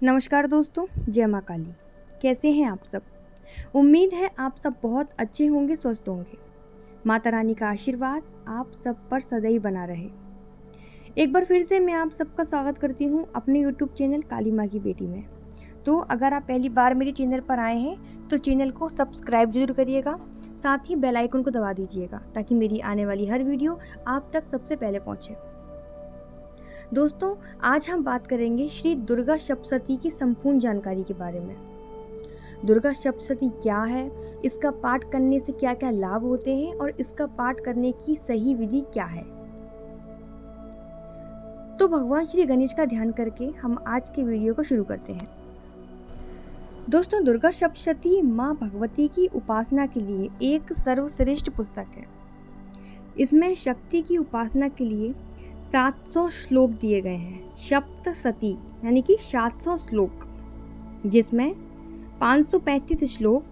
नमस्कार दोस्तों, जय माँ काली। कैसे हैं आप सब? उम्मीद है आप सब बहुत अच्छे होंगे, स्वस्थ होंगे। माता रानी का आशीर्वाद आप सब पर सदैव बना रहे। एक बार फिर से मैं आप सबका स्वागत करती हूँ अपने यूट्यूब चैनल काली माँ की बेटी में। तो अगर आप पहली बार मेरे चैनल पर आए हैं तो चैनल को सब्सक्राइब जरूर करिएगा, साथ ही बेल आइकन को दबा दीजिएगा ताकि मेरी आने वाली हर वीडियो आप तक सबसे पहले पहुँचे। दोस्तों, आज हम बात करेंगे श्री दुर्गा सप्तशती की संपूर्ण जानकारी के बारे में। दुर्गा सप्तशती क्या है, इसका पाठ करने से क्या क्या लाभ होते हैं और इसका पाठ करने की सही विधि क्या है। तो भगवान श्री गणेश का ध्यान करके हम आज के वीडियो को शुरू करते हैं। दोस्तों, दुर्गा सप्तशती माँ भगवती की उपासना के लिए एक सर्वश्रेष्ठ पुस्तक है। इसमें शक्ति की उपासना के लिए 700 श्लोक दिए गए हैं। सप्तशती यानी कि 700 श्लोक, जिसमें 535 श्लोक,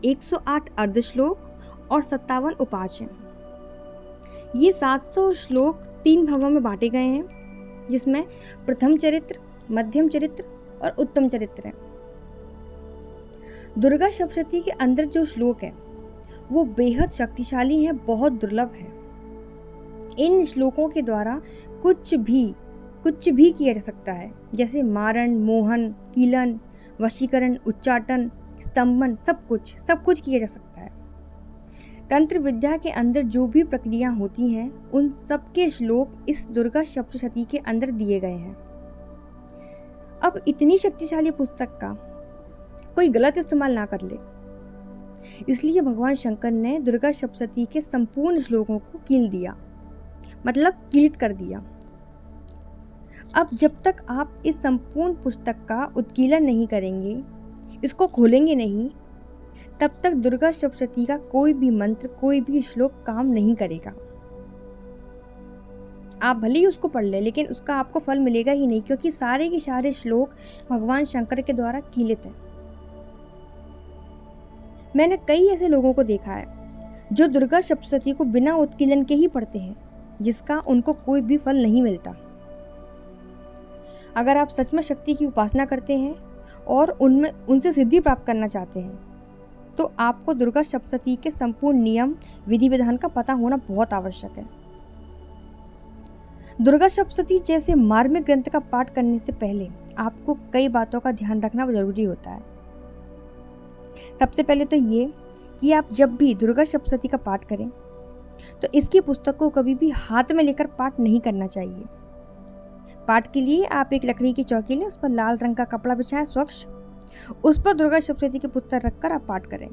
108 अर्ध श्लोक और 57 उपाच हैं। ये 700 श्लोक 3 भागों में बांटे गए हैं, जिसमें प्रथम चरित्र, मध्यम चरित्र और उत्तम चरित्र है। दुर्गा सप्तशती के अंदर जो श्लोक है वो बेहद शक्तिशाली है, बहुत दुर्लभ है। इन श्लोकों के द्वारा कुछ भी किया जा सकता है, जैसे मारण, मोहन, कीलन, वशीकरण, उच्चाटन, स्तंभन, सब कुछ किया जा सकता है। तंत्र विद्या के अंदर जो भी प्रक्रिया होती हैं उन सब के श्लोक इस दुर्गा सप्तशती के अंदर दिए गए हैं। अब इतनी शक्तिशाली पुस्तक का कोई गलत इस्तेमाल ना कर ले, इसलिए भगवान शंकर ने दुर्गा सप्तशती के संपूर्ण श्लोकों को कील दिया, मतलब कीलित कर दिया। अब जब तक आप इस संपूर्ण पुस्तक का उत्कीलन नहीं करेंगे, इसको खोलेंगे नहीं, तब तक दुर्गा सप्तशती का कोई भी मंत्र, कोई भी श्लोक काम नहीं करेगा। आप भले ही उसको पढ़ लें, लेकिन उसका आपको फल मिलेगा ही नहीं, क्योंकि सारे के सारे श्लोक भगवान शंकर के द्वारा कीलित हैं। मैंने कई ऐसे लोगों को देखा है जो दुर्गा सप्तशती को बिना उत्कीलन के ही पढ़ते हैं, जिसका उनको कोई भी फल नहीं मिलता। अगर आप सच में शक्ति की उपासना करते हैं और उनसे सिद्धि प्राप्त करना चाहते हैं, तो आपको दुर्गा सप्तशती के संपूर्ण नियम, विधि विधान का पता होना बहुत आवश्यक है। दुर्गा सप्तशती जैसे मार्मिक ग्रंथ का पाठ करने से पहले आपको कई बातों का ध्यान रखना जरूरी होता है। सबसे पहले तो ये कि आप जब भी दुर्गा सप्तशती का पाठ करें तो इसकी पुस्तक को कभी भी हाथ में लेकर पाठ नहीं करना चाहिए। पाठ के लिए आप एक लकड़ी की चौकी लें, उस पर लाल रंग का कपड़ा बिछाएं स्वच्छ, उस पर दुर्गा सप्तशती की पुस्तक रखकर आप पाठ करें।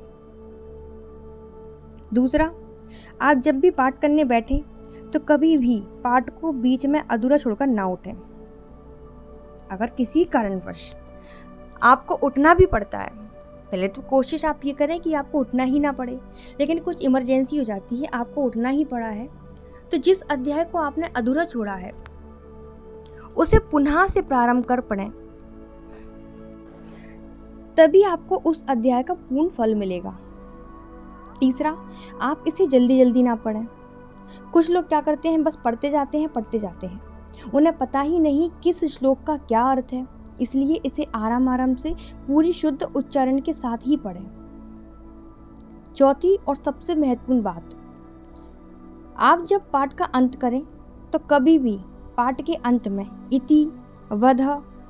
दूसरा, आप जब भी पाठ करने बैठें तो कभी भी पाठ को बीच में अधूरा छोड़कर ना उठें। अगर किसी कारणवश आपको उठना भी पड़ता है, पहले तो कोशिश आप ये करें कि आपको उठना ही ना पड़े, लेकिन कुछ इमरजेंसी हो जाती है, आपको उठना ही पड़ा है, तो जिस अध्याय को आपने अधूरा छोड़ा है उसे पुनः से प्रारंभ कर पढ़ें, तभी आपको उस अध्याय का पूर्ण फल मिलेगा। तीसरा, आप इसे जल्दी जल्दी ना पढ़ें। कुछ लोग क्या करते हैं, बस पढ़ते जाते हैं, उन्हें पता ही नहीं किस श्लोक का क्या अर्थ है, इसलिए इसे आराम से पूरी शुद्ध उच्चारण के साथ ही पढ़ें। चौथी और सबसे महत्वपूर्ण बात, आप जब पाठ का अंत करें तो कभी भी पाठ के अंत में इति, वध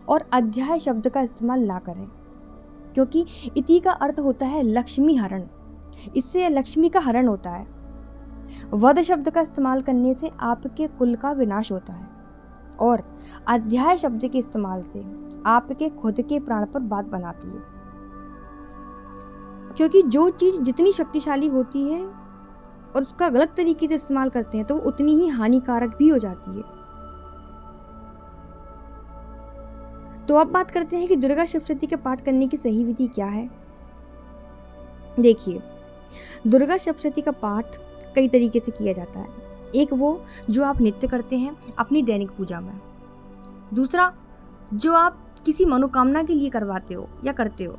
और अध्याय शब्द का इस्तेमाल ना करें, क्योंकि इति का अर्थ होता है लक्ष्मी हरण, इससे लक्ष्मी का हरण होता है। वध शब्द का इस्तेमाल करने से आपके कुल का विनाश होता है, और अध्याय शब्द के इस्तेमाल से आपके खुद के प्राण पर बात बनाती है, क्योंकि जो चीज़ जितनी शक्तिशाली होती है और उसका गलत तरीके से इस्तेमाल करते हैं तो वो उतनी ही हानिकारक भी हो जाती है। तो अब बात करते हैं कि दुर्गा सप्तशती के पाठ करने की सही विधि क्या है। देखिए, दुर्गा सप्तशती का पाठ कई तरीके से किया जाता है। एक वो जो आप नित्य करते हैं अपनी दैनिक पूजा में, दूसरा जो आप किसी मनोकामना के लिए करवाते हो या करते हो।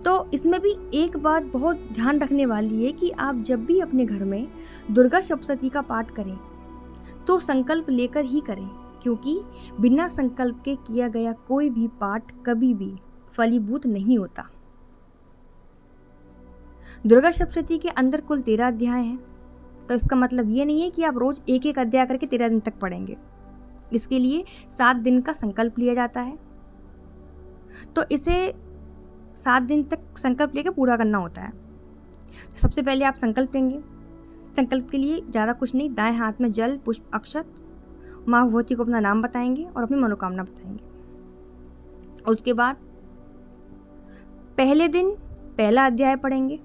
तो इसमें भी एक बात बहुत ध्यान रखने वाली है कि आप जब भी अपने घर में दुर्गा सप्तशती का पाठ करें तो संकल्प लेकर ही करें क्योंकि बिना संकल्प के किया गया कोई भी पाठ कभी भी फलीभूत नहीं होता। दुर्गा सप्तशती के अंदर कुल 13 अध्याय हैं, तो इसका मतलब ये नहीं है कि आप रोज एक एक अध्याय करके 13 दिन तक पढ़ेंगे। इसके लिए 7 दिन का संकल्प लिया जाता है, तो इसे 7 दिन तक संकल्प लेकर पूरा करना होता है। सबसे पहले आप संकल्प लेंगे। संकल्प के लिए ज़्यादा कुछ नहीं, दाएं हाथ में जल, पुष्प, अक्षत, माँ भगवती को अपना नाम बताएंगे और अपनी मनोकामना बताएंगे। उसके बाद पहले दिन पहला अध्याय पढ़ेंगे,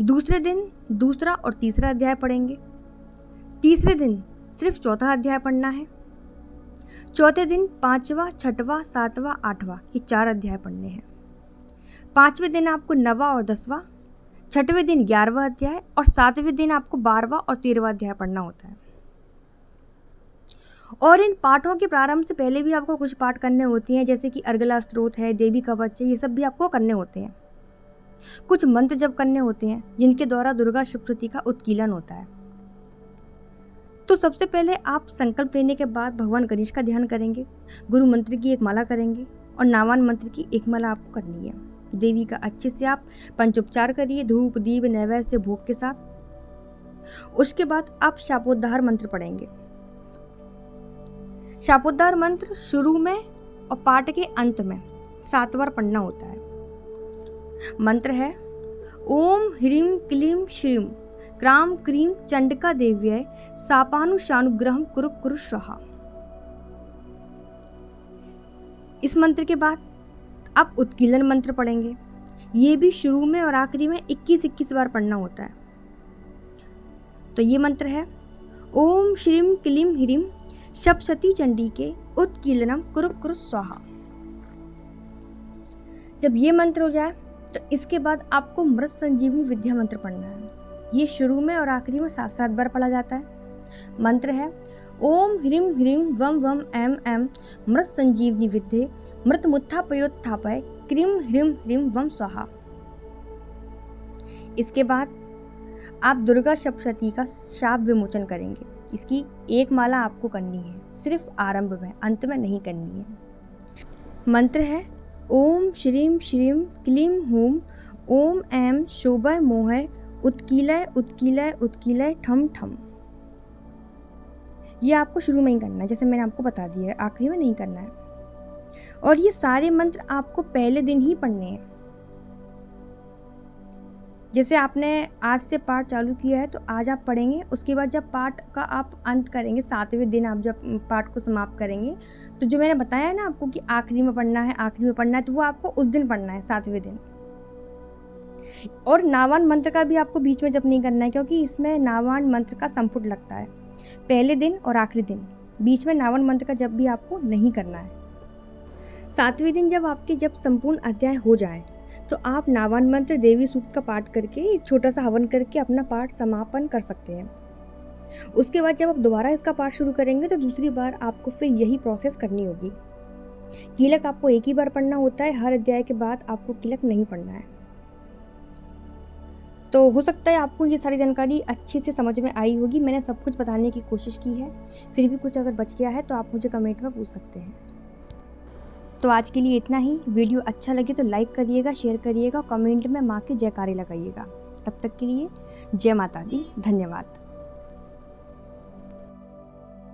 दूसरे दिन दूसरा और तीसरा अध्याय पढ़ेंगे, तीसरे दिन सिर्फ चौथा अध्याय पढ़ना है, चौथे दिन 5वां, 6वां, 7वां, 8वां ये 4 अध्याय पढ़ने हैं, 5वें दिन आपको 9वां और 10वां, 6वें दिन 11वां अध्याय और 7वें दिन आपको 12वां और 13वां अध्याय पढ़ना होता है। और इन पाठों के प्रारंभ से पहले भी आपको कुछ पाठ करने होती हैं, जैसे कि अर्गला स्तोत्र है, देवी कवच है, ये सब भी आपको करने होते हैं। कुछ मंत्र जप करने होते हैं जिनके द्वारा दुर्गा सप्तशती का उत्कीलन होता है। तो सबसे पहले आप संकल्प लेने के बाद भगवान गणेश का ध्यान करेंगे, गुरु मंत्र की एक माला करेंगे और नावान मंत्र की एक माला आपको करनी है। देवी का अच्छे से आप पंचोपचार करिए, धूप, दीप, नैवेद्य से भोग के साथ। उसके बाद आप शापोद्धार मंत्र पढ़ेंगे। शापोद्धार मंत्र शुरू में और पाठ के अंत में 7 बार पढ़ना होता है। मंत्र है ओम ह्रीं क्लीं श्रीं क्रां क्रीं चंडिका देव्यै शापानुशानुग्रहं कुरु कुरु स्वाहा। इस मंत्र के बाद आप उत्कीलन मंत्र पढ़ेंगे। ये भी शुरू में और आखिरी में 21-21 बार पढ़ना होता है। तो ये मंत्र है ओम श्रीं क्लीं ह्रीं सप्तशती चंडी के उत्कीलनम कुरु कुरु स्वाहा। जब ये मंत्र हो जाए तो इसके बाद आपको मृत संजीवनी विद्या मंत्र पढ़ना है। ये शुरू में और आखिरी में 7-7 बार पढ़ा जाता है। मंत्र है ओम ह्रीं ह्रीं वम वम ऐं ऐं मृत संजीवनी विद्ये मृत मुत्थापयोत्थापय क्रीं ह्रीं ह्रीं वम स्वाहा। इसके बाद आप दुर्गा सप्तशती का शाप विमोचन करेंगे। इसकी एक माला आपको करनी है, सिर्फ आरंभ में, अंत में नहीं करनी है। मंत्र है ओम श्रीं श्रीं क्लीं हूं ओम ऐं शोभय मोहय उत्कीलय उत्कीलय उत्कीलय ठम ठम। ये आपको शुरू में ही करना है, जैसे मैंने आपको बता दिया है, आखिरी में नहीं करना है। और ये सारे मंत्र आपको पहले दिन ही पढ़ने हैं। जैसे आपने आज से पाठ चालू किया है तो आज आप पढ़ेंगे, उसके बाद जब पाठ का आप अंत करेंगे, 7वें दिन आप जब पाठ को समाप्त करेंगे, तो जो मैंने बताया है ना आपको कि आखिरी में पढ़ना है, आखिरी में पढ़ना है, तो वो आपको उस दिन पढ़ना है, 7वें दिन। और नावान मंत्र का भी आपको बीच में जप नहीं करना है, क्योंकि इसमें नावान मंत्र का संपुट लगता है। पहले दिन और आखिरी दिन बीच में नावान मंत्र का जप भी आपको नहीं करना है। 7वें दिन जब आपके जब संपूर्ण अध्याय हो जाए तो आप नावान मंत्र देवी सूक्त का पाठ करके एक छोटा सा हवन करके अपना पाठ समापन कर सकते हैं। उसके बाद जब आप दोबारा इसका पाठ शुरू करेंगे तो दूसरी बार आपको फिर यही प्रोसेस करनी होगी। कीलक आपको एक ही बार पढ़ना होता है, हर अध्याय के बाद आपको कीलक नहीं पढ़ना है। तो हो सकता है आपको ये सारी जानकारी अच्छे से समझ में आई होगी। मैंने सब कुछ बताने की कोशिश की है, फिर भी कुछ अगर बच गया है तो आप मुझे कमेंट में पूछ सकते हैं। तो आज के लिए इतना ही। वीडियो अच्छा लगे तो लाइक करिएगा, शेयर करिएगा, कमेंट में माँ के जयकारे लगाइएगा। तब तक के लिए जय माता दी, धन्यवाद।